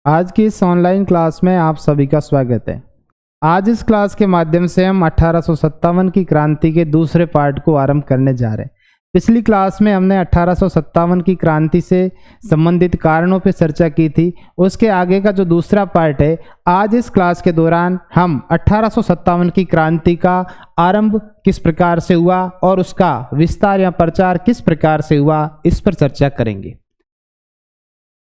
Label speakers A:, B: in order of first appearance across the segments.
A: आज की इस ऑनलाइन क्लास में आप सभी का स्वागत है। आज इस क्लास के माध्यम से हम 1857 की क्रांति के दूसरे पार्ट को आरंभ करने जा रहे हैं। पिछली क्लास में हमने 1857 की क्रांति से संबंधित कारणों पर चर्चा की थी। उसके आगे का जो दूसरा पार्ट है, आज इस क्लास के दौरान हम 1857 की क्रांति का आरंभ किस प्रकार से हुआ और उसका विस्तार या प्रचार किस प्रकार से हुआ, इस पर चर्चा करेंगे।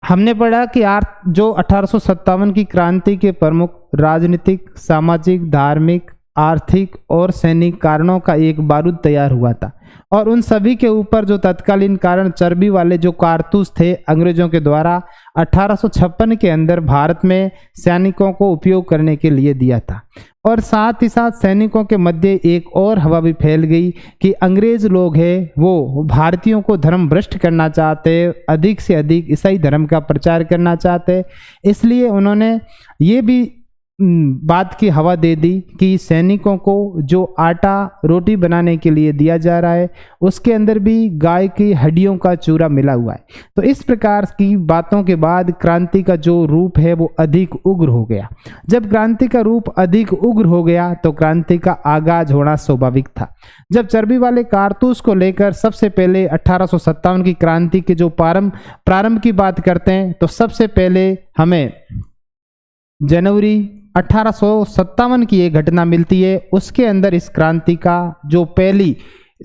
A: हमने पढ़ा कि जो 1857 की क्रांति के प्रमुख राजनीतिक, सामाजिक, धार्मिक, आर्थिक और सैनिक कारणों का एक बारूद तैयार हुआ था और उन सभी के ऊपर जो तत्कालीन कारण चर्बी वाले जो कारतूस थे अंग्रेजों के द्वारा 1856 के अंदर भारत में सैनिकों को उपयोग करने के लिए दिया था। और साथ ही साथ सैनिकों के मध्य एक और हवा भी फैल गई कि अंग्रेज लोग हैं वो भारतीयों को धर्म भ्रष्ट करना चाहते, अधिक से अधिक ईसाई धर्म का प्रचार करना चाहते। इसलिए उन्होंने ये भी बात की हवा दे दी कि सैनिकों को जो आटा रोटी बनाने के लिए दिया जा रहा है उसके अंदर भी गाय की हड्डियों का चूरा मिला हुआ है। तो इस प्रकार की बातों के बाद क्रांति का जो रूप है वो अधिक उग्र हो गया। जब क्रांति का रूप अधिक उग्र हो गया तो क्रांति का आगाज होना स्वाभाविक था। जब चर्बी वाले कारतूस को लेकर सबसे पहले 1857 की क्रांति के जो प्रारंभ की बात करते हैं तो सबसे पहले हमें जनवरी 1857 की एक घटना मिलती है। उसके अंदर इस क्रांति का जो पहली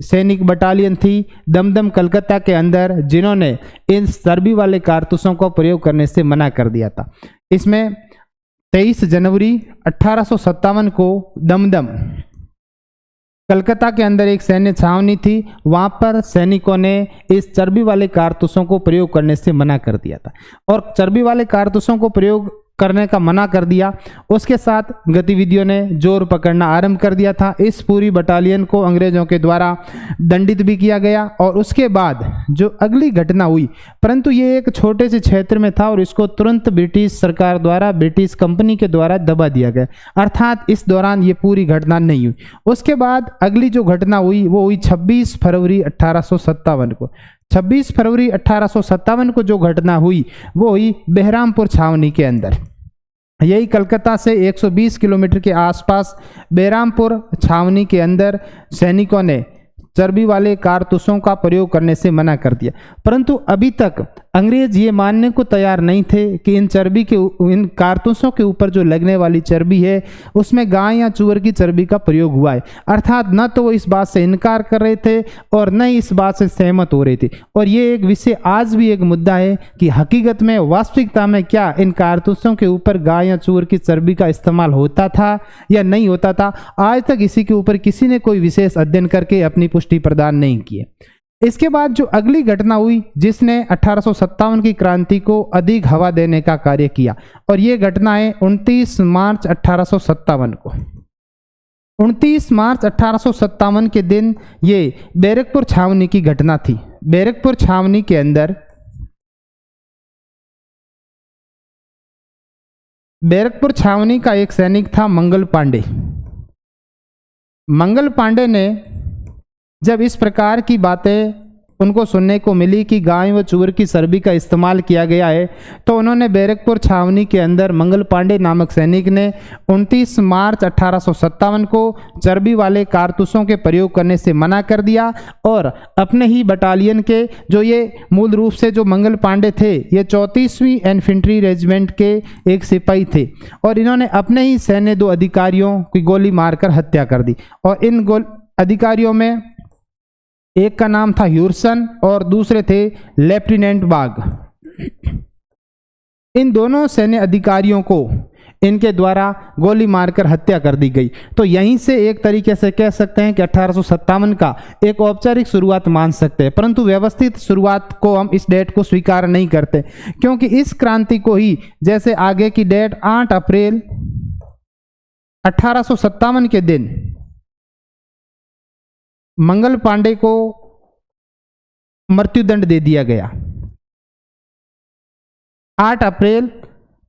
A: सैनिक बटालियन थी दमदम कलकत्ता के अंदर, जिन्होंने इन चर्बी वाले कारतूसों को प्रयोग करने से मना कर दिया था। इसमें 23 जनवरी 1857 को दमदम कलकत्ता के अंदर एक सैन्य छावनी थी, वहां पर सैनिकों ने इस चर्बी वाले कारतूसों को प्रयोग करने से मना कर दिया था और चर्बी वाले कारतूसों को प्रयोग करने का मना कर दिया। उसके साथ गतिविधियों ने जोर पकड़ना आरंभ कर दिया था। इस पूरी बटालियन को अंग्रेजों के द्वारा दंडित भी किया गया और उसके बाद जो अगली घटना हुई, परंतु ये एक छोटे से क्षेत्र में था और इसको तुरंत ब्रिटिश सरकार द्वारा, ब्रिटिश कंपनी के द्वारा दबा दिया गया, अर्थात इस दौरान ये पूरी घटना नहीं हुई। उसके बाद अगली जो घटना हुई वो हुई 26 फरवरी 1857 को। 26 फरवरी 1857 को जो घटना हुई वो हुई बहरामपुर छावनी के अंदर। यही कलकत्ता से 120 किलोमीटर के आसपास बहरामपुर छावनी के अंदर सैनिकों ने चर्बी वाले कारतूसों का प्रयोग करने से मना कर दिया। परंतु अभी तक अंग्रेज ये मानने को तैयार नहीं थे कि इन कारतूसों के ऊपर जो लगने वाली चर्बी है उसमें गाय या चूअर की चर्बी का प्रयोग हुआ है। अर्थात न तो वो इस बात से इनकार कर रहे थे और न ही इस बात से सहमत हो रहे थे। और ये एक विषय आज भी एक मुद्दा है कि हकीकत में, वास्तविकता में क्या इन कारतूसों के ऊपर गाय या चूअर की चर्बी का इस्तेमाल होता था या नहीं होता था। आज तक इसी के ऊपर किसी ने कोई विशेष अध्ययन करके अपनी पुष्टि प्रदान नहीं की। इसके बाद जो अगली घटना हुई जिसने 1857 की क्रांति को अधिक हवा देने का कार्य किया, और ये घटना है 29 मार्च 1857 को। 29 मार्च 1857 के दिन ये बैरकपुर छावनी की घटना थी। बैरकपुर छावनी के अंदर बैरकपुर छावनी का एक सैनिक था मंगल पांडे। मंगल पांडे ने जब इस प्रकार की बातें उनको सुनने को मिली कि गाय व चूअर की चर्बी का इस्तेमाल किया गया है, तो उन्होंने बैरकपुर छावनी के अंदर मंगल पांडे नामक सैनिक ने 29 मार्च 1857 को चर्बी वाले कारतूसों के प्रयोग करने से मना कर दिया और अपने ही बटालियन के जो ये मूल रूप से जो मंगल पांडे थे ये 34वीं इन्फेंट्री रेजिमेंट के एक सिपाही थे और इन्होंने अपने ही सैन्य 2 अधिकारियों की गोली मारकर हत्या कर दी। और इन अधिकारियों में एक का नाम था ह्यूरसन और दूसरे थे लेफ्टिनेंट बाग। इन दोनों सैन्य अधिकारियों को इनके द्वारा गोली मारकर हत्या कर दी गई। तो यहीं से एक तरीके से कह सकते हैं कि 1857 का एक औपचारिक शुरुआत मान सकते हैं, परंतु व्यवस्थित शुरुआत को हम इस डेट को स्वीकार नहीं करते, क्योंकि इस क्रांति को ही जैसे आगे की डेट 8 अप्रैल 1857 के दिन मंगल पांडे को मृत्युदंड दे दिया गया। 8 अप्रैल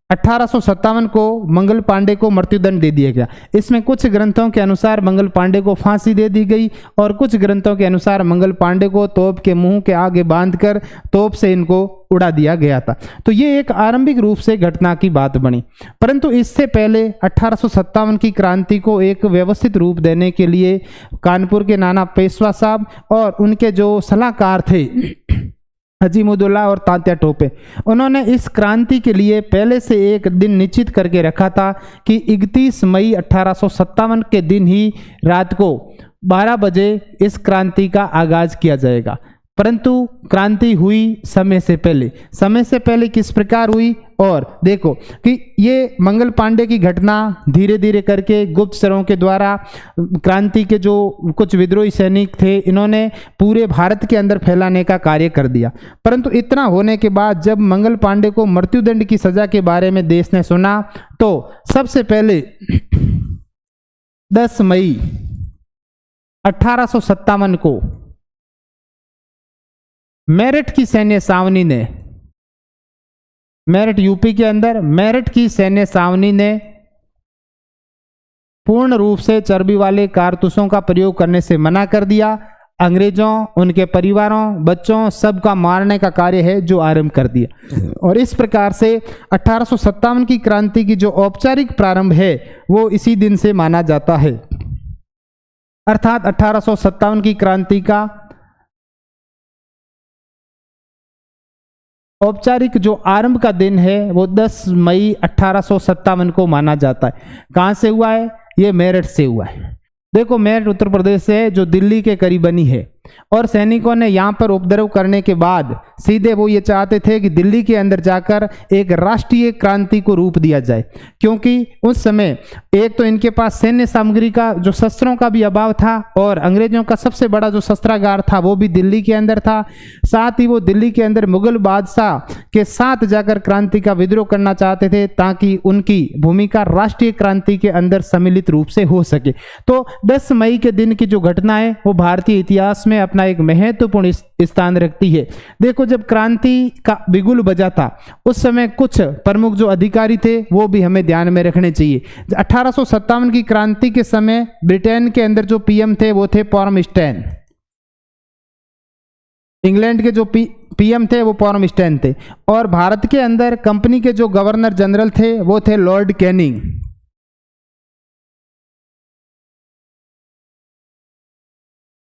A: 1857 को मंगल पांडे को मृत्युदंड दे दिया गया। इसमें कुछ ग्रंथों के अनुसार मंगल पांडे को फांसी दे दी गई और कुछ ग्रंथों के अनुसार मंगल पांडे को तोप के मुंह के आगे बांधकर तोप से इनको उड़ा दिया गया था। तो ये एक आरंभिक रूप से घटना की बात बनी, परंतु इससे पहले 1857 की क्रांति को एक व्यवस्थित रूप देने के लिए कानपुर के नाना पेशवा साहब और उनके जो सलाहकार थे अजीमुद्दौला और तात्या टोपे, उन्होंने इस क्रांति के लिए पहले से एक दिन निश्चित करके रखा था कि 31 मई 1857 के दिन ही रात को 12 बजे इस क्रांति का आगाज किया जाएगा। परंतु क्रांति हुई समय से पहले किस प्रकार हुई, और देखो कि ये मंगल पांडे की घटना धीरे धीरे करके गुप्तचरों के द्वारा क्रांति के जो कुछ विद्रोही सैनिक थे इन्होंने पूरे भारत के अंदर फैलाने का कार्य कर दिया। परंतु इतना होने के बाद जब मंगल पांडे को मृत्युदंड की सजा के बारे में देश ने सुना तो सबसे पहले 10 मई 1857 को मेरठ की सैन्य छावनी ने, मेरठ यूपी के अंदर मेरठ की सैन्य छावनी ने पूर्ण रूप से चर्बी वाले कारतूसों का प्रयोग करने से मना कर दिया। अंग्रेजों, उनके परिवारों, बच्चों सबका मारने का कार्य है जो आरंभ कर दिया। और इस प्रकार से 1857 की क्रांति की जो औपचारिक प्रारंभ है वो इसी दिन से माना जाता है। अर्थात 1857 की क्रांति का औपचारिक जो आरंभ का दिन है वो 10 मई 1857 को माना जाता है। कहाँ से हुआ है? ये मेरठ से हुआ है। देखो मेरठ उत्तर प्रदेश से है जो दिल्ली के करीबनी है, और सैनिकों ने यहाँ पर उपद्रव करने के बाद सीधे वो ये चाहते थे कि दिल्ली के अंदर जाकर एक राष्ट्रीय क्रांति को रूप दिया जाए, क्योंकि उस समय एक तो इनके पास सैन्य सामग्री का जो शस्त्रों का भी अभाव था और अंग्रेजों का सबसे बड़ा जो शस्त्रागार था वो भी दिल्ली के अंदर था। साथ ही वो दिल्ली के अंदर मुगल बादशाह के साथ जाकर क्रांति का विद्रोह करना चाहते थे ताकि उनकी भूमिका राष्ट्रीय क्रांति के अंदर सम्मिलित रूप से हो सके। तो 10 मई के दिन की जो घटना है वो भारतीय इतिहास में अपना एक महत्वपूर्ण स्थान रखती है। देखो जब क्रांति का बिगुल बजा था उस समय कुछ प्रमुख जो अधिकारी थे वो भी हमें ध्यान में रखने चाहिए। 1857 की क्रांति के समय ब्रिटेन के अंदर जो पीएम थे वो थे पॉर्मस्टेन, इंग्लैंड के जो पीएम थे वो पॉर्मस्टेन थे, और भारत के अंदर कंपनी के जो गवर्नर जनरल थे वो थे लॉर्ड कैनिंग।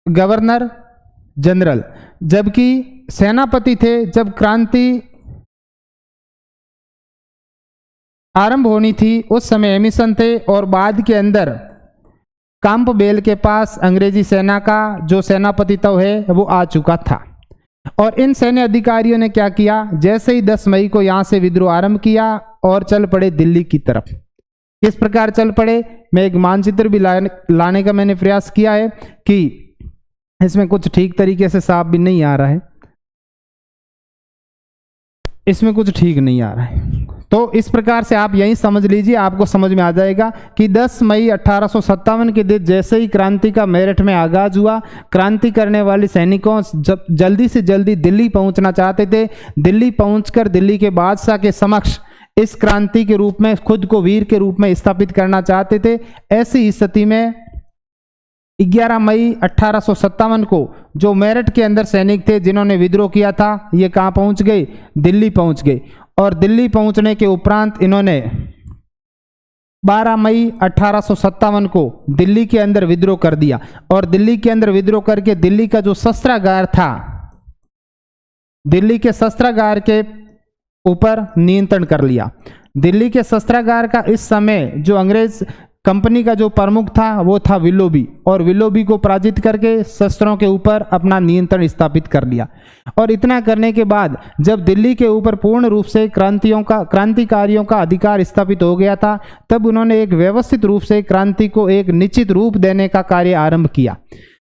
A: गवर्नर जनरल, जबकि सेनापति थे जब क्रांति आरंभ होनी थी उस समय एमिसन थे, और बाद के अंदर कैंपबेल के पास अंग्रेजी सेना का जो सेनापतित्व है वो आ चुका था। और इन सैन्य अधिकारियों ने क्या किया, जैसे ही 10 मई को यहाँ से विद्रोह आरंभ किया और चल पड़े दिल्ली की तरफ। किस प्रकार चल पड़े, मैं एक मानचित्र भी लाने का मैंने प्रयास किया है कि इसमें कुछ ठीक तरीके से साफ भी नहीं आ रहा है, इसमें कुछ ठीक नहीं आ रहा है। तो इस प्रकार से आप यही समझ लीजिए, आपको समझ में आ जाएगा कि 10 मई 1857 के दिन जैसे ही क्रांति का मेरठ में आगाज हुआ, क्रांति करने वाले सैनिकों जब जल्दी से जल्दी दिल्ली पहुंचना चाहते थे। दिल्ली पहुंचकर दिल्ली के बादशाह के समक्ष इस क्रांति के रूप में खुद को वीर के रूप में स्थापित करना चाहते थे। ऐसी स्थिति में 11 मई 1857 को जो मेरठ के अंदर सैनिक थे जिन्होंने विद्रोह किया था ये कहाँ पहुंच गए, दिल्ली पहुंच गए। और दिल्ली पहुंचने के उपरांत इन्होंने 12 मई 1857 को दिल्ली के अंदर विद्रोह कर दिया, और दिल्ली के अंदर विद्रोह करके दिल्ली का जो शस्त्रागार था, दिल्ली के शस्त्रागार के ऊपर नियंत्रण कर लिया। दिल्ली के शस्त्रागार का इस समय जो अंग्रेज कंपनी का जो प्रमुख था वो था विलोबी, और विलोबी को पराजित करके शस्त्रों के ऊपर अपना नियंत्रण स्थापित कर लिया। और इतना करने के बाद जब दिल्ली के ऊपर पूर्ण रूप से क्रांतिकारियों का अधिकार स्थापित हो गया था, तब उन्होंने एक व्यवस्थित रूप से क्रांति को एक निश्चित रूप देने का कार्य आरंभ किया।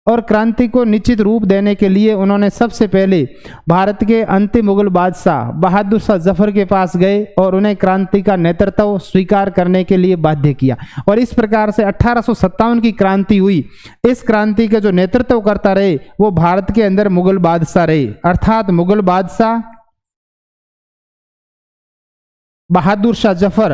A: और क्रांति को निश्चित रूप देने के लिए उन्होंने सबसे पहले भारत के अंतिम मुगल बादशाह बहादुर शाह जफर के पास गए और उन्हें क्रांति का नेतृत्व स्वीकार करने के लिए बाध्य किया। और इस प्रकार से 1857 की क्रांति हुई। इस क्रांति का जो नेतृत्व करता रहे वो भारत के अंदर मुगल बादशाह रहे, अर्थात मुगल बादशाह बहादुर शाह जफर,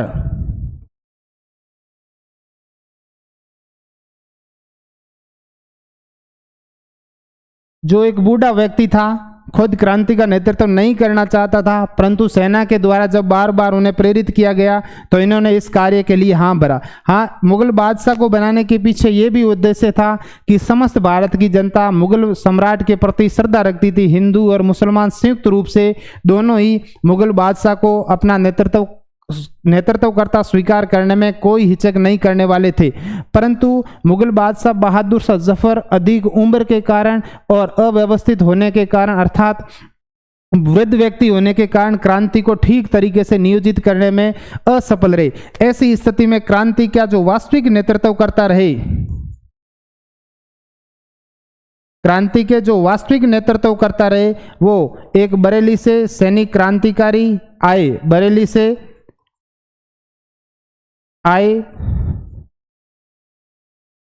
A: जो एक बूढ़ा व्यक्ति था, खुद क्रांति का नेतृत्व नहीं करना चाहता था, परंतु सेना के द्वारा जब बार बार उन्हें प्रेरित किया गया तो इन्होंने इस कार्य के लिए हाँ भरा। हाँ, मुगल बादशाह को बनाने के पीछे ये भी उद्देश्य था कि समस्त भारत की जनता मुगल सम्राट के प्रति श्रद्धा रखती थी। हिंदू और मुसलमान संयुक्त रूप से दोनों ही मुगल बादशाह को अपना नेतृत्वकर्ता स्वीकार करने में कोई हिचक नहीं करने वाले थे। परंतु मुगल बादशाह बहादुर शाह जफर अधिक उम्र के कारण और अव्यवस्थित होने के कारण अर्थात वृद्ध व्यक्ति होने के कारण क्रांति को ठीक तरीके से नियोजित करने में असफल रहे। ऐसी स्थिति में क्रांति का जो वास्तविक नेतृत्व करता रहे, क्रांति के जो वास्तविक नेतृत्व करता रहे वो एक बरेली से सैनिक क्रांतिकारी आए, बरेली से आए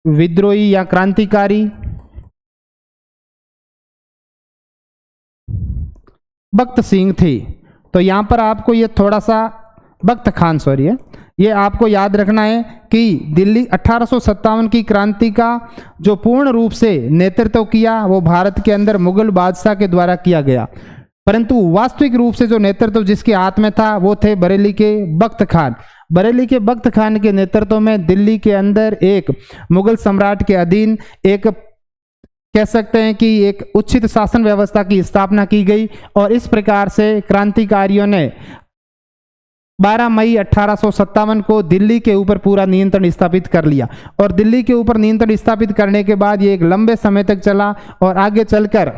A: विद्रोही या क्रांतिकारी बख्त सिंह थे। तो यहां पर आपको ये थोड़ा सा बख्त खान सॉरी है, ये आपको याद रखना है कि दिल्ली 1857 की क्रांति का जो पूर्ण रूप से नेतृत्व किया वो भारत के अंदर मुगल बादशाह के द्वारा किया गया, परंतु वास्तविक रूप से जो नेतृत्व जिसके हाथ में था वो थे बरेली के बख्त खान। बरेली के बख्त खान के नेतृत्व में दिल्ली के अंदर एक मुगल सम्राट के अधीन एक कह सकते हैं कि एक उचित शासन व्यवस्था की स्थापना की गई और इस प्रकार से क्रांतिकारियों ने 12 मई 1857 को दिल्ली के ऊपर पूरा नियंत्रण स्थापित कर लिया। और दिल्ली के ऊपर नियंत्रण स्थापित करने के बाद ये एक लंबे समय तक चला और आगे चलकर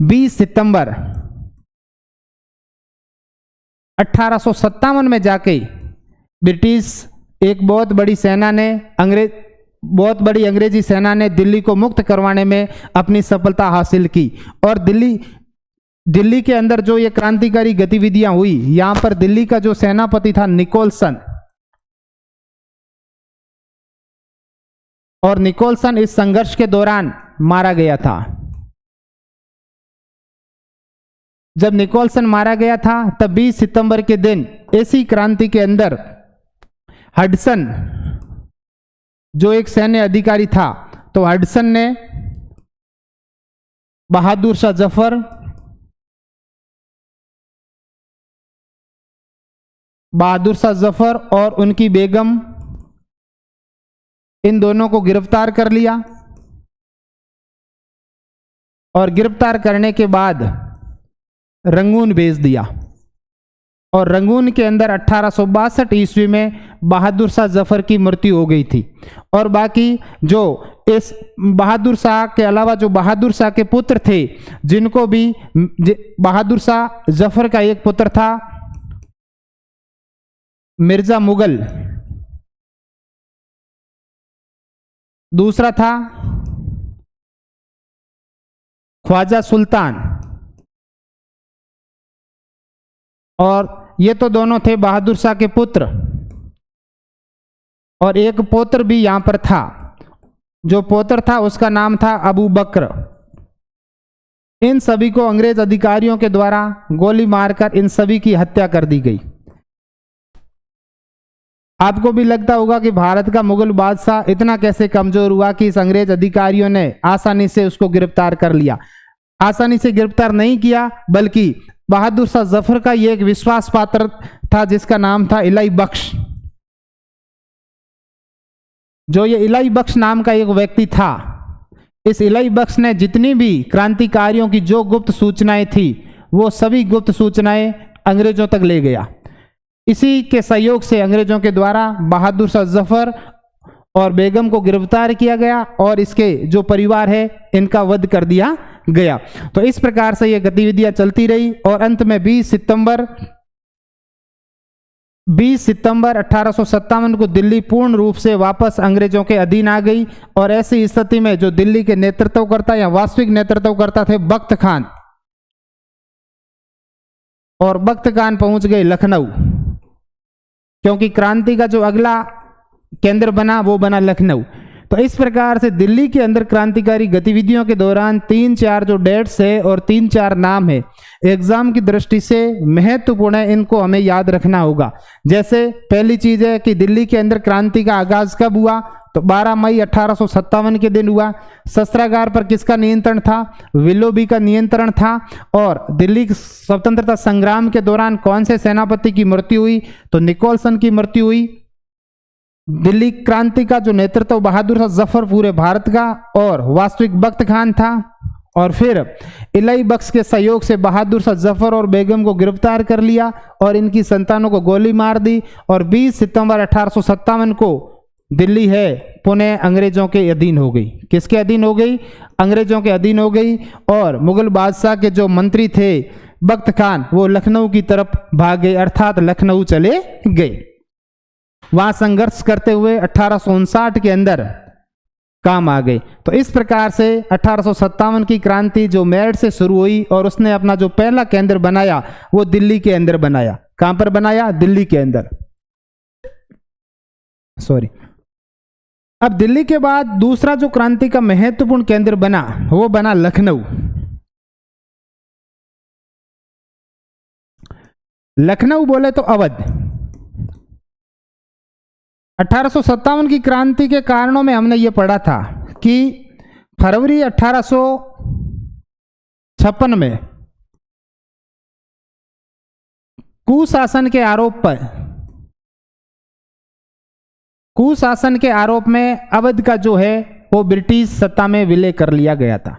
A: 20 सितंबर 1857 में जाके ब्रिटिश एक बहुत बड़ी अंग्रेजी सेना ने दिल्ली को मुक्त करवाने में अपनी सफलता हासिल की। और दिल्ली के अंदर जो ये क्रांतिकारी गतिविधियां हुई, यहां पर दिल्ली का जो सेनापति था निकोलसन, और निकोलसन इस संघर्ष के दौरान मारा गया था। जब निकोलसन मारा गया था तब 20 सितंबर के दिन इसी क्रांति के अंदर हडसन जो एक सैन्य अधिकारी था, तो हडसन ने बहादुर शाह जफर और उनकी बेगम इन दोनों को गिरफ्तार कर लिया और गिरफ्तार करने के बाद रंगून भेज दिया। और रंगून के अंदर 1862 ईस्वी में बहादुर शाह जफर की मृत्यु हो गई थी। और बाकी जो इस बहादुर शाह के अलावा जो बहादुर शाह के पुत्र थे, जिनको भी बहादुर शाह जफर का एक पुत्र था मिर्जा मुगल, दूसरा था ख्वाजा सुल्तान, और ये तो दोनों थे बहादुर शाह के पुत्र। और एक पौत्र भी यहां पर था, जो पौत्र था उसका नाम था अबू बकर। इन सभी को अंग्रेज अधिकारियों के द्वारा गोली मारकर इन सभी की हत्या कर दी गई। आपको भी लगता होगा कि भारत का मुगल बादशाह इतना कैसे कमजोर हुआ कि इस अंग्रेज अधिकारियों ने आसानी से उसको गिरफ्तार कर लिया। आसानी से गिरफ्तार नहीं किया, बल्कि बहादुर शाह जफर का ये एक विश्वास पात्र था जिसका नाम था इलाई बख्श। जो ये इलाई बख्श नाम का एक व्यक्ति था, इस इलाई बख्श ने जितनी भी क्रांतिकारियों की जो गुप्त सूचनाएं थी वो सभी गुप्त सूचनाएं अंग्रेजों तक ले गया। इसी के सहयोग से अंग्रेजों के द्वारा बहादुर शाह जफर और बेगम को गिरफ्तार किया गया और इसके जो परिवार है इनका वध कर दिया गया। तो इस प्रकार से ये गतिविधियां चलती रही और अंत में 20 सितंबर 1857 को दिल्ली पूर्ण रूप से वापस अंग्रेजों के अधीन आ गई। और ऐसी स्थिति में जो दिल्ली के नेतृत्वकर्ता या वास्तविक नेतृत्वकर्ता थे बख्त खान, और बख्त खान पहुंच गए लखनऊ, क्योंकि क्रांति का जो अगला केंद्र बना वो बना लखनऊ। तो इस प्रकार से दिल्ली के अंदर क्रांतिकारी गतिविधियों के दौरान 3-4 जो डेट्स है और 3-4 नाम है, एग्जाम की दृष्टि से महत्वपूर्ण है, इनको हमें याद रखना होगा। जैसे पहली चीज है कि दिल्ली के अंदर क्रांति का आगाज कब हुआ, तो 12 मई 1857 के दिन हुआ। शस्त्रागार पर किसका नियंत्रण था, विलोबी का नियंत्रण था। और दिल्ली स्वतंत्रता संग्राम के दौरान कौन से सेनापति की मृत्यु हुई, तो निकोलसन की मृत्यु हुई। दिल्ली क्रांति का जो नेतृत्व बहादुर शाह जफर पूरे भारत का और वास्तविक बख्त खान था। और फिर इलाई बख्श के सहयोग से बहादुर शाह जफर और बेगम को गिरफ्तार कर लिया और इनकी संतानों को गोली मार दी। और 20 सितंबर 1857 को दिल्ली है पुणे अंग्रेजों के अधीन हो गई। किसके अधीन हो गई, अंग्रेजों के अधीन हो गई। और मुगल बादशाह के जो मंत्री थे बख्त खान, वो लखनऊ की तरफ भाग गए, अर्थात लखनऊ चले गए। वहां संघर्ष करते हुए 1859 के अंदर काम आ गए। तो इस प्रकार से 1857 की क्रांति जो मेरठ से शुरू हुई और उसने अपना जो पहला केंद्र बनाया वो दिल्ली के अंदर बनाया। कहां पर बनाया, दिल्ली के अंदर, सॉरी। अब दिल्ली के बाद दूसरा जो क्रांति का महत्वपूर्ण केंद्र बना वो बना लखनऊ। लखनऊ बोले तो अवध। 1857 की क्रांति के कारणों में हमने ये पढ़ा था कि फरवरी 1856 में कुशासन के आरोप में अवध का जो है वो ब्रिटिश सत्ता में विलय कर लिया गया था।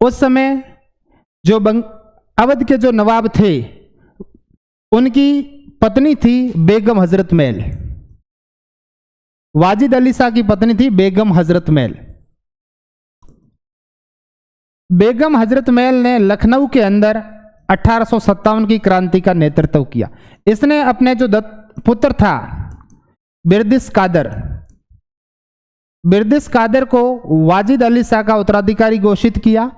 A: उस समय जो अवध के जो नवाब थे उनकी पत्नी थी बेगम हजरत महल। वाजिद अली शाह की पत्नी थी बेगम हजरत महल। बेगम हजरत महल ने लखनऊ के अंदर 1857 की क्रांति का नेतृत्व किया। इसने अपने जो पुत्र था बिरदिश कादर को वाजिद अली शाह का उत्तराधिकारी घोषित किया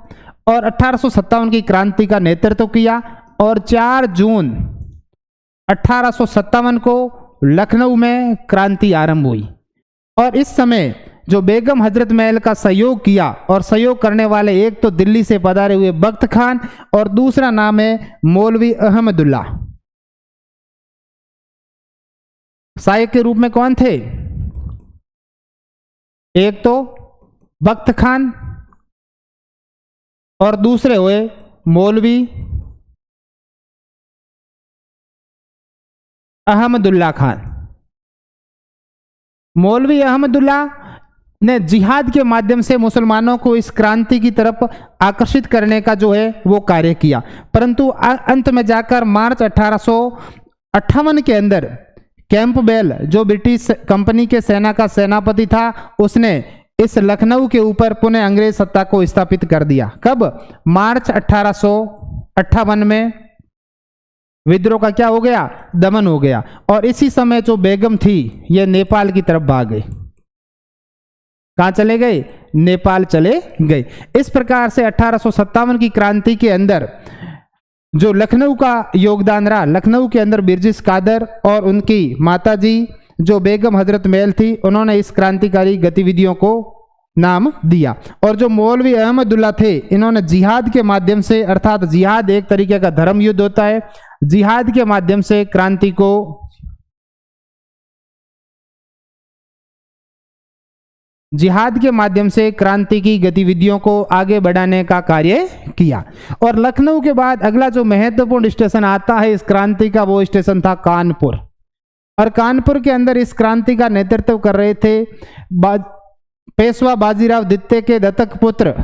A: और 1857 की क्रांति का नेतृत्व किया। और 4 जून 1857 को लखनऊ में क्रांति आरंभ हुई। और इस समय जो बेगम हजरत महल का सहयोग किया, और सहयोग करने वाले एक तो दिल्ली से पधारे हुए बख्त खान और दूसरा नाम है मौलवी अहमदुल्ला। सहायक के रूप में कौन थे, एक तो बख्त खान और दूसरे हुए मौलवी अहमदुल्ला खान। मौलवी अहमदुल्ला ने जिहाद के माध्यम से मुसलमानों को इस क्रांति की तरफ आकर्षित करने का जो है वो कार्य किया। परंतु अंत में जाकर मार्च 1858 के अंदर कैंपबेल जो ब्रिटिश कंपनी के सेना का सेनापति था, उसने इस लखनऊ के ऊपर पुनः अंग्रेज सत्ता को स्थापित कर दिया। कब, मार्च 1858 में विद्रोह का क्या हो गया, दमन हो गया। और इसी समय जो बेगम थी ये नेपाल की तरफ भाग गई। कहां चले गए, नेपाल चले गए। इस प्रकार से 1857 की क्रांति के अंदर जो लखनऊ का योगदान रहा, लखनऊ के अंदर बिरजिश कादर और उनकी माताजी जो बेगम हजरत महल थी, उन्होंने इस क्रांतिकारी गतिविधियों को नाम दिया। और जो मौलवी अहमदुल्ला थे, इन्होंने जिहाद के माध्यम से, अर्थात जिहाद एक तरीके का धर्म युद्ध होता है, जिहाद के माध्यम से क्रांति को जिहाद के माध्यम से क्रांति की गतिविधियों को आगे बढ़ाने का कार्य किया। और लखनऊ के बाद अगला जो महत्वपूर्ण स्टेशन आता है इस क्रांति का, वो स्टेशन था कानपुर। और कानपुर के अंदर इस क्रांति का नेतृत्व कर रहे थे पेशवा बाजीराव द्वितीय के दत्तक पुत्र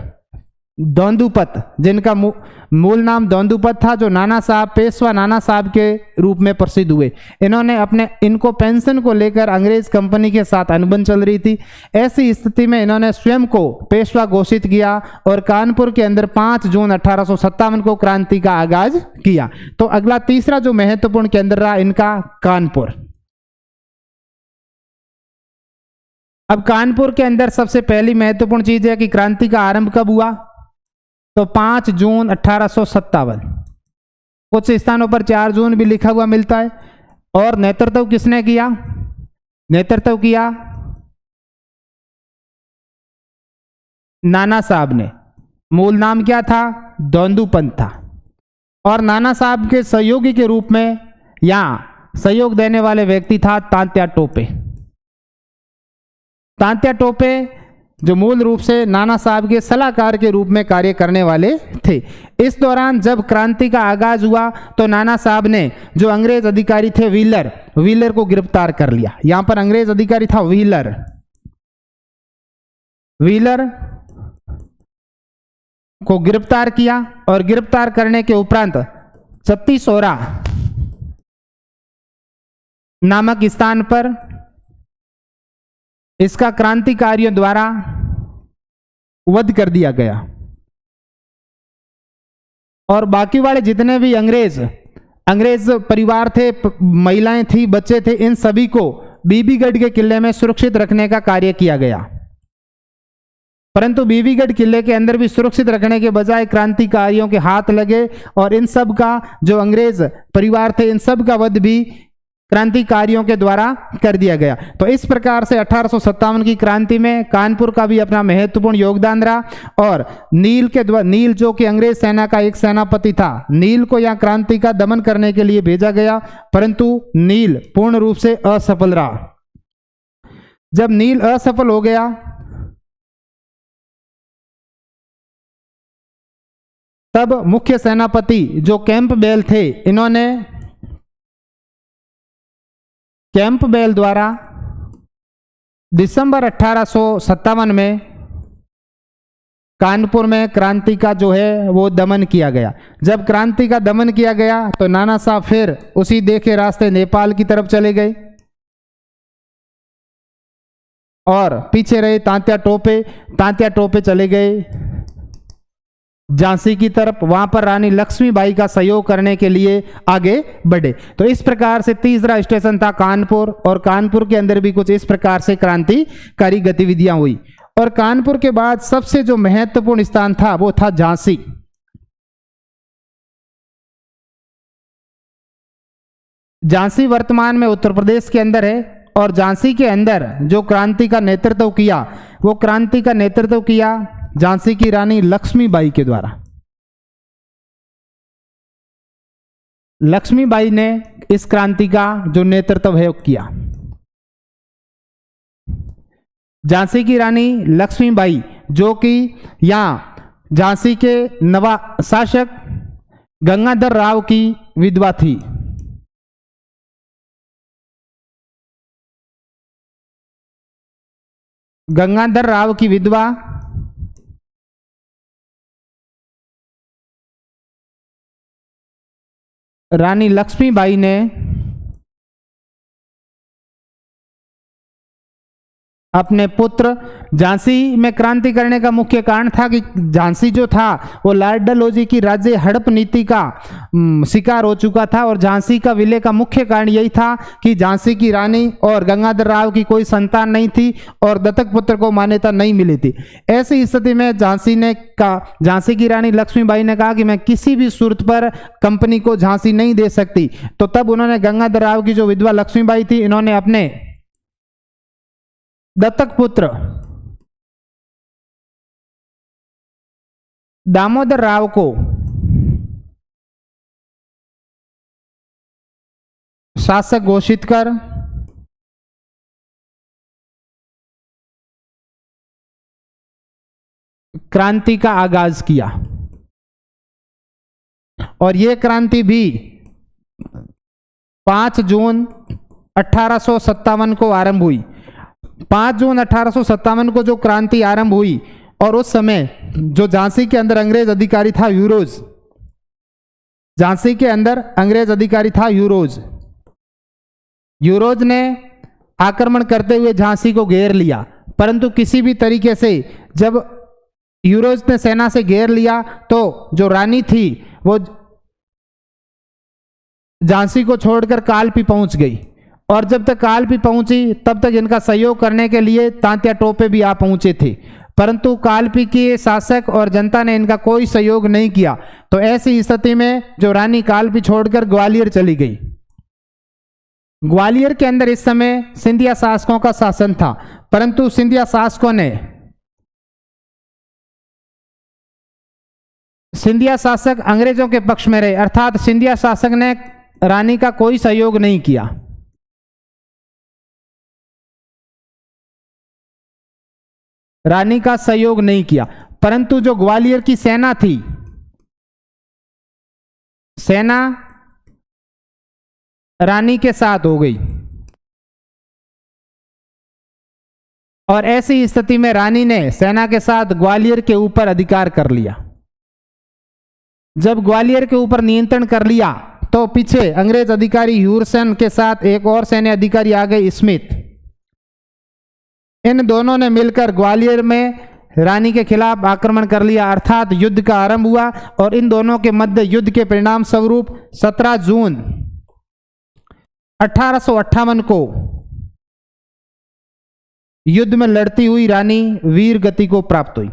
A: दोंदुपत, जिनका मूल नाम दोंदुपत था, जो नाना साहब, पेशवा नाना साहब के रूप में प्रसिद्ध हुए। इन्होंने इनको पेंशन को लेकर अंग्रेज कंपनी के साथ अनुबंध चल रही थी। ऐसी स्थिति में इन्होंने स्वयं को पेशवा घोषित किया और कानपुर के अंदर 5 जून 1857 को क्रांति का आगाज किया। तो अगला तीसरा जो महत्वपूर्ण केंद्र रहा इनका, कानपुर। अब कानपुर के अंदर सबसे पहली महत्वपूर्ण चीज है कि क्रांति का आरंभ कब हुआ, तो 5 जून 1857। कुछ स्थानों पर 4 जून भी लिखा हुआ मिलता है। और नेतृत्व किसने किया, नेतृत्व किया नाना साहब ने। मूल नाम क्या था? दोंदू पंत था। और नाना साहब के सहयोगी के रूप में यहां सहयोग देने वाले व्यक्ति था तात्या टोपे। तात्या टोपे जो मूल रूप से नाना साहब के सलाहकार के रूप में कार्य करने वाले थे। इस दौरान जब क्रांति का आगाज हुआ तो नाना साहब ने जो अंग्रेज अधिकारी थे व्हीलर को गिरफ्तार कर लिया। यहां पर अंग्रेज अधिकारी था व्हीलर को गिरफ्तार किया और गिरफ्तार करने के उपरांत छत्तीसोरा नामक स्थान पर इसका क्रांतिकारियों द्वारा वध कर दिया गया। और बाकी वाले जितने भी अंग्रेज परिवार थे, महिलाएं थी, बच्चे थे, इन सभी को बीबीगढ़ के किले में सुरक्षित रखने का कार्य किया गया। परंतु बीबीगढ़ किले के अंदर भी सुरक्षित रखने के बजाय क्रांतिकारियों के हाथ लगे और इन सब का जो अंग्रेज परिवार थे, इन सब का वध भी क्रांतिकारियों के द्वारा कर दिया गया। तो इस प्रकार से 1857 की क्रांति में कानपुर का भी अपना महत्वपूर्ण योगदान रहा। और नील जो कि अंग्रेज सेना का एक सेनापति था, नील को यहां क्रांति का दमन करने के लिए भेजा गया, परंतु नील पूर्ण रूप से असफल रहा। जब नील असफल हो गया तब मुख्य सेनापति जो कैंपबेल थे, इन्होंने कैंपबेल द्वारा दिसंबर 1857 में कानपुर में क्रांति का जो है वो दमन किया गया। जब क्रांति का दमन किया गया तो नाना साहब फिर उसी देखे रास्ते नेपाल की तरफ चले गए और पीछे रहे तात्या टोपे चले गए झांसी की तरफ। वहां पर रानी लक्ष्मीबाई का सहयोग करने के लिए आगे बढ़े। तो इस प्रकार से तीसरा स्टेशन था कानपुर, और कानपुर के अंदर भी कुछ इस प्रकार से क्रांतिकारी गतिविधियां हुई। और कानपुर के बाद सबसे जो महत्वपूर्ण स्थान था वो था झांसी। झांसी वर्तमान में उत्तर प्रदेश के अंदर है और झांसी के अंदर जो क्रांति का नेतृत्व किया, वो क्रांति का नेतृत्व किया झांसी की रानी लक्ष्मीबाई के द्वारा। लक्ष्मीबाई ने इस क्रांति का जो नेतृत्व है किया। झांसी की रानी लक्ष्मीबाई जो कि यहां झांसी के नवा शासक गंगाधर राव की विधवा थी। गंगाधर राव की विधवा रानी लक्ष्मीबाई ने अपने पुत्र, झांसी में क्रांति करने का मुख्य कारण था कि झांसी जो था वो लॉर्ड डलहौजी की राज्य हड़प नीति का शिकार हो चुका था। और झांसी का विलय का मुख्य कारण यही था कि झांसी की रानी और गंगाधर राव की कोई संतान नहीं थी और दत्तक पुत्र को मान्यता नहीं मिली थी। ऐसी स्थिति में झांसी की रानी लक्ष्मीबाई ने कहा कि मैं किसी भी सूरत पर कंपनी को झांसी नहीं दे सकती। तो तब उन्होंने गंगाधर राव की जो विधवा लक्ष्मीबाई थी, इन्होंने अपने दत्तक पुत्र दामोदर राव को शासक घोषित कर क्रांति का आगाज किया। और यह क्रांति भी 5 जून 1857 को आरंभ हुई। 5 जून 1857 को जो क्रांति आरंभ हुई, और उस समय जो झांसी के अंदर अंग्रेज अधिकारी था यूरोज, झांसी के अंदर अंग्रेज अधिकारी था यूरोज ने आक्रमण करते हुए झांसी को घेर लिया। परंतु किसी भी तरीके से जब यूरोज ने सेना से घेर लिया तो जो रानी थी वो झांसी को छोड़कर कालपी पहुंच गई। और जब तक कालपी पहुंची तब तक इनका सहयोग करने के लिए तात्या टोपे भी आ पहुंचे थे, परंतु कालपी के शासक और जनता ने इनका कोई सहयोग नहीं किया। तो ऐसी स्थिति में जो रानी कालपी छोड़कर ग्वालियर चली गई। ग्वालियर के अंदर इस समय सिंधिया शासकों का शासन था, परंतु सिंधिया शासक अंग्रेजों के पक्ष में रहे, अर्थात सिंधिया शासक ने रानी का कोई सहयोग नहीं किया। रानी का सहयोग नहीं किया, परंतु जो ग्वालियर की सेना थी, सेना रानी के साथ हो गई और ऐसी स्थिति में रानी ने सेना के साथ ग्वालियर के ऊपर अधिकार कर लिया। जब ग्वालियर के ऊपर नियंत्रण कर लिया तो पीछे अंग्रेज अधिकारी ह्यूरसन के साथ एक और सैन्य अधिकारी आ गए, स्मिथ। इन दोनों ने मिलकर ग्वालियर में रानी के खिलाफ आक्रमण कर लिया, अर्थात युद्ध का आरंभ हुआ और इन दोनों के मध्य युद्ध के परिणाम स्वरूप 17 जून 1858 को युद्ध में लड़ती हुई रानी वीर गति को प्राप्त हुई।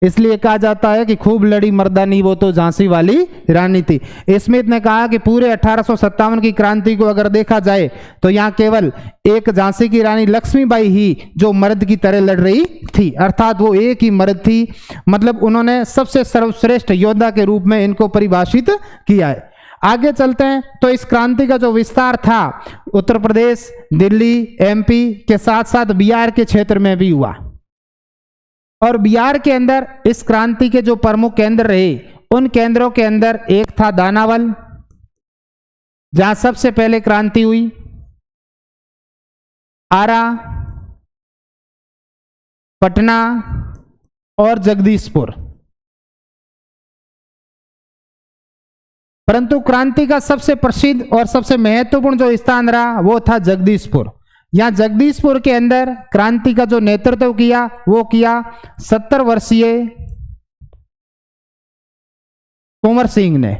A: इसलिए कहा जाता है कि खूब लड़ी मर्दानी वो तो झांसी वाली रानी थी। स्मिथ ने कहा कि पूरे 1857 की क्रांति को अगर देखा जाए तो यहाँ केवल एक झांसी की रानी लक्ष्मीबाई ही जो मर्द की तरह लड़ रही थी, अर्थात वो एक ही मर्द थी। मतलब उन्होंने सबसे सर्वश्रेष्ठ योद्धा के रूप में इनको परिभाषित किया है। आगे चलते हैं तो इस क्रांति का जो विस्तार था उत्तर प्रदेश, दिल्ली, एमपी के साथ साथ बिहार के क्षेत्र में भी हुआ और बिहार के अंदर इस क्रांति के जो प्रमुख केंद्र रहे उन केंद्रों के अंदर एक था दानावल, जहां सबसे पहले क्रांति हुई, आरा, पटना और जगदीशपुर। परंतु क्रांति का सबसे प्रसिद्ध और सबसे महत्वपूर्ण जो स्थान रहा वो था जगदीशपुर। यहां जगदीशपुर के अंदर क्रांति का जो नेतृत्व किया वो किया 70 वर्षीय कुंवर सिंह ने।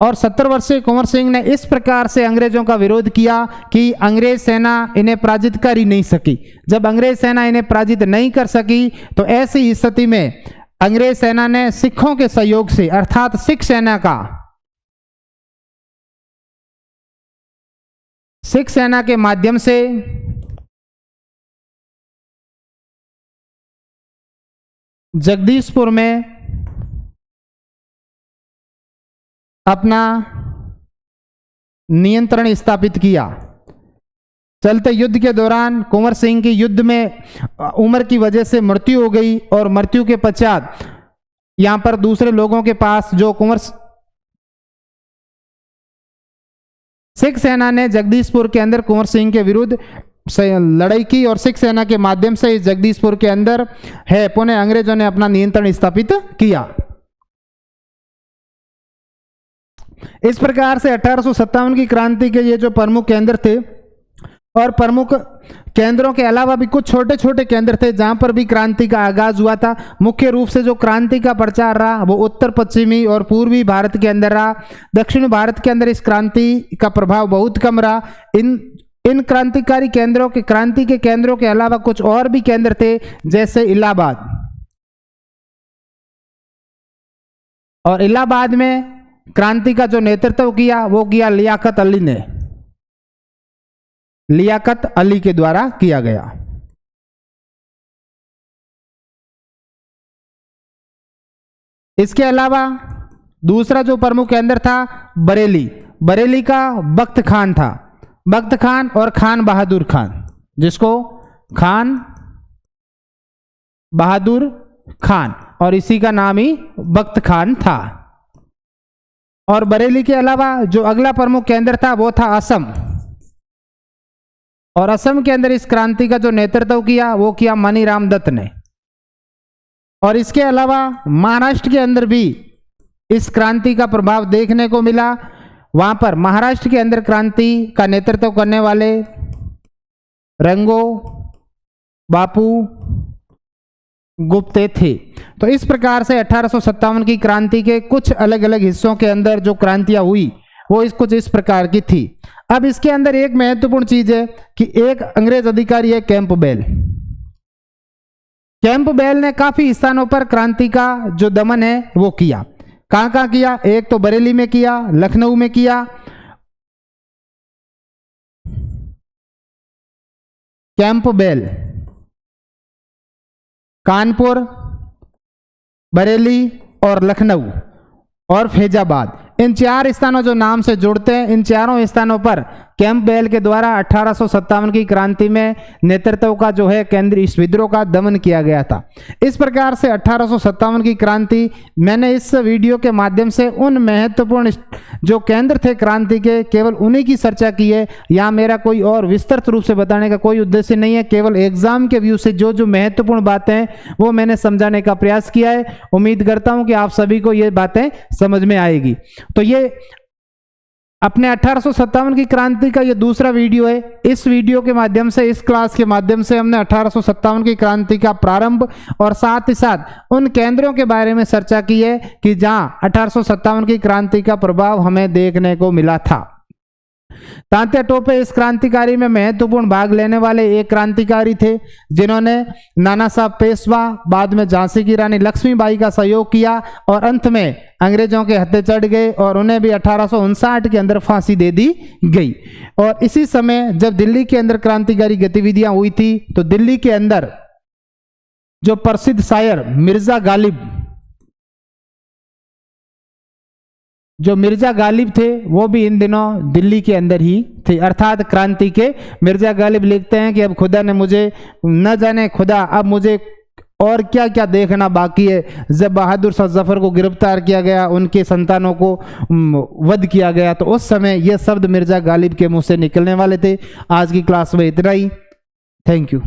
A: और 70 वर्षीय कुंवर सिंह ने इस प्रकार से अंग्रेजों का विरोध किया कि अंग्रेज सेना इन्हें पराजित कर ही नहीं सकी। जब अंग्रेज सेना इन्हें पराजित नहीं कर सकी तो ऐसी स्थिति में अंग्रेज सेना ने सिखों के सहयोग से, अर्थात सिख सेना के माध्यम से जगदीशपुर में अपना नियंत्रण स्थापित किया। चलते युद्ध के दौरान कुंवर सिंह की युद्ध में उम्र की वजह से मृत्यु हो गई और मृत्यु के पश्चात यहां पर दूसरे लोगों के पास जो सिख सेना ने जगदीशपुर के अंदर कुंवर सिंह के विरुद्ध लड़ाई की और सिख सेना के माध्यम से इस जगदीशपुर के अंदर है पुनः अंग्रेजों ने अपना नियंत्रण स्थापित किया। इस प्रकार से 1857 की क्रांति के ये जो प्रमुख केंद्र थे और प्रमुख केंद्रों के अलावा भी कुछ छोटे छोटे केंद्र थे जहां पर भी क्रांति का आगाज हुआ था। मुख्य रूप से जो क्रांति का प्रचार रहा वो उत्तर पश्चिमी और पूर्वी भारत के अंदर रहा। दक्षिण भारत के अंदर इस क्रांति का प्रभाव बहुत कम रहा। इन क्रांतिकारी केंद्रों के क्रांति के केंद्रों के अलावा कुछ और भी केंद्र थे जैसे इलाहाबाद, और इलाहाबाद में क्रांति का जो नेतृत्व किया वो किया लियाकत अली ने, लियाकत अली के द्वारा किया गया। इसके अलावा दूसरा जो प्रमुख केंद्र था बरेली, बरेली का बख्त खान था, बख्त खान और खान बहादुर खान, जिसको खान बहादुर खान और इसी का नाम ही बख्त खान था। और बरेली के अलावा जो अगला प्रमुख केंद्र था वो था असम, और असम के अंदर इस क्रांति का जो नेतृत्व किया वो किया मनीराम दत्त ने। और इसके अलावा महाराष्ट्र के अंदर भी इस क्रांति का प्रभाव देखने को मिला। वहां पर महाराष्ट्र के अंदर क्रांति का नेतृत्व करने वाले रंगो बापू गुप्ते थे। तो इस प्रकार से 1857 की क्रांति के कुछ अलग अलग हिस्सों के अंदर जो क्रांतियां हुई वो कुछ इस प्रकार की थी। अब इसके अंदर एक महत्वपूर्ण चीज है कि एक अंग्रेज अधिकारी है कैंपबेल। कैंपबेल ने काफी स्थानों पर क्रांति का जो दमन है वो किया। कहां कहां किया? एक तो बरेली में किया, लखनऊ में किया, कैंपबेल कानपुर, बरेली और लखनऊ और फैजाबाद, इन 4 स्थानों जो नाम से जुड़ते हैं, इन चारों स्थानों पर कैंपबेल के द्वारा 1857 की क्रांति में नेतृत्व का जो है केंद्रीय इस विद्रोह का दमन किया गया था। इस प्रकार से 1857 की क्रांति, मैंने इस वीडियो के माध्यम से उन महत्वपूर्ण जो केंद्र थे क्रांति के, केवल उन्हीं की चर्चा की है। यहाँ मेरा कोई और विस्तृत रूप से बताने का कोई उद्देश्य नहीं है, केवल एग्जाम के व्यू से जो जो महत्वपूर्ण बातें हैं वो मैंने समझाने का प्रयास किया है। उम्मीद करता हूं कि आप सभी को ये बातें समझ में आएगी। तो ये अपने 1857 की क्रांति का ये दूसरा वीडियो है। इस वीडियो के माध्यम से, इस क्लास के माध्यम से हमने 1857 की क्रांति का प्रारंभ और साथ ही साथ उन केंद्रों के बारे में चर्चा की है कि जहां 1857 की क्रांति का प्रभाव हमें देखने को मिला था। तात्या टोपे इस क्रांतिकारी में महत्वपूर्ण भाग लेने वाले एक क्रांतिकारी थे जिन्होंने नाना साहब पेशवा, बाद में झांसी की रानी लक्ष्मीबाई का सहयोग किया और अंत में अंग्रेजों के हत्थे चढ़ गए और उन्हें भी 1859 के अंदर फांसी दे दी गई। और इसी समय जब दिल्ली के अंदर क्रांतिकारी गतिविधियां हुई थी तो दिल्ली के अंदर जो प्रसिद्ध शायर मिर्जा गालिब थे वो भी इन दिनों दिल्ली के अंदर ही थे। अर्थात क्रांति के मिर्जा गालिब लिखते हैं कि अब खुदा ने मुझे, न जाने खुदा अब मुझे और क्या क्या देखना बाकी है। जब बहादुर शाह जफर को गिरफ्तार किया गया, उनके संतानों को वध किया गया, तो उस समय ये शब्द मिर्जा गालिब के मुंह से निकलने वाले थे। आज की क्लास में इतना ही। Thank you.